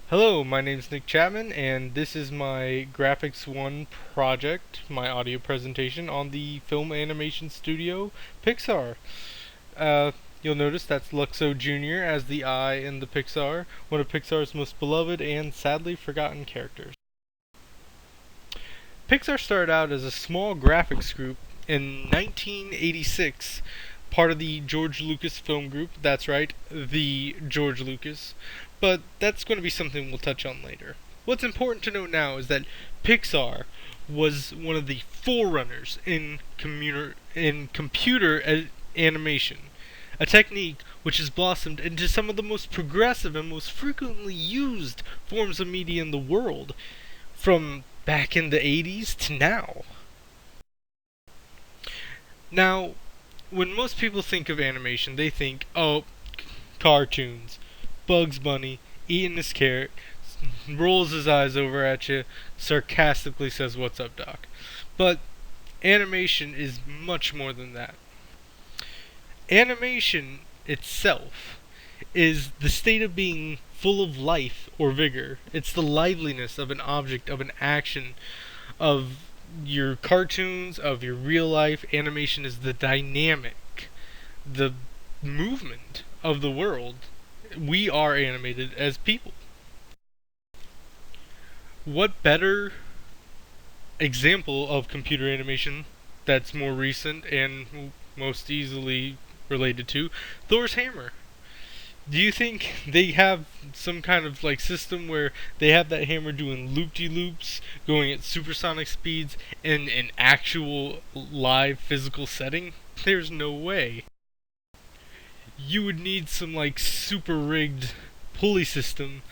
Hello, my name's Nick Chapman, and this is my Graphics One project, my audio presentation on the film animation studio Pixar. Uh, you'll notice that's Luxo Jr. as the I in the Pixar, one of Pixar's most beloved and sadly forgotten characters. Pixar started out as a small graphics group in 1986, part of the George Lucas Film Group. That's right, the George Lucas. But that's going to be something we'll touch on later. What's important to note now is that Pixar was one of the forerunners in computer animation, a technique which has blossomed into some of the most progressive and most frequently used forms of media in the world, from back in the 80s to now. Now, when most people think of animation, they think, oh, cartoons. Bugs Bunny eating his carrot, rolls his eyes over at you, sarcastically says, "What's up, Doc?" But animation is much more than that. Animation itself is the state of being full of life or vigor. It's the liveliness of an object, of an action, of your cartoons, of your real life. Animation is the dynamic, the movement of the world. We are animated as people. What better example of computer animation that's more recent and most easily related to Thor's hammer? Do you think they have some kind of like system where they have that hammer doing loop-de-loops, going at supersonic speeds in an actual live physical setting? There's no way. You would need some like super rigged pulley system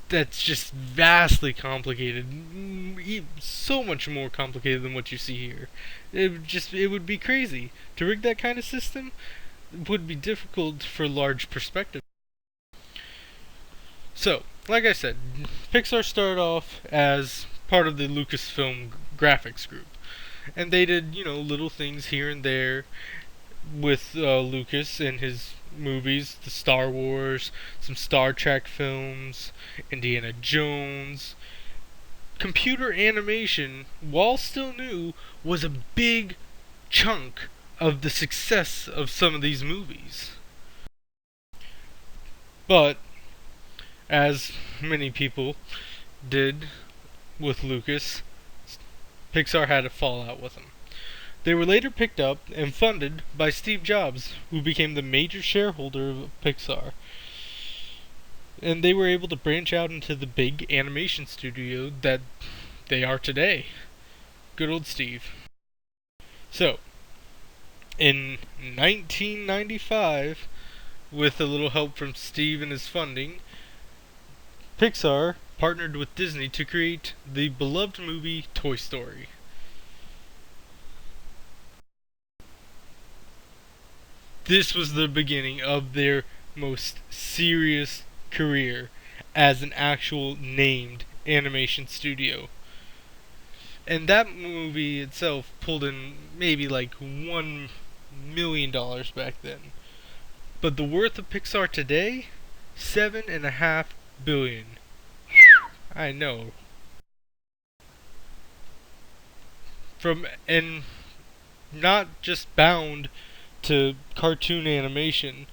that's just vastly complicated, so much more complicated than what you see here. It would be crazy to rig that kind of system. It would be difficult for large perspectives. So, like I said, Pixar started off as part of the Lucasfilm graphics group, and they did little things here and there with Lucas and his movies, the Star Wars, some Star Trek films, Indiana Jones. Computer animation, while still new, was a big chunk of the success of some of these movies. But, as many people did with Lucas, Pixar had a fallout with him. They were later picked up and funded by Steve Jobs, who became the major shareholder of Pixar. And they were able to branch out into the big animation studio that they are today. Good old Steve. So, in 1995, with a little help from Steve and his funding, Pixar partnered with Disney to create the beloved movie Toy Story. This was the beginning of their most serious career as an actual named animation studio. And that movie itself pulled in maybe like $1 million back then. But the worth of Pixar today, $7.5 billion. I know. And not just bound to cartoon animation.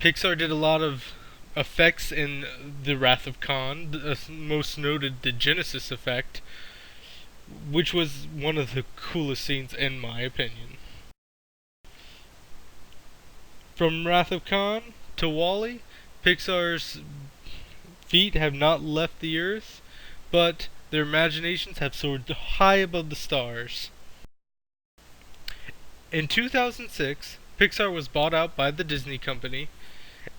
Pixar did a lot of effects in The Wrath of Khan, most noted the Genesis effect, which was one of the coolest scenes in my opinion. From Wrath of Khan to WALL-E, Pixar's feet have not left the earth, but their imaginations have soared high above the stars. In 2006, Pixar was bought out by the Disney company,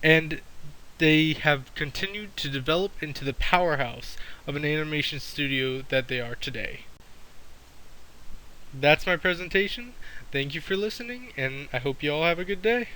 and they have continued to develop into the powerhouse of an animation studio that they are today. That's my presentation. Thank you for listening, and I hope you all have a good day.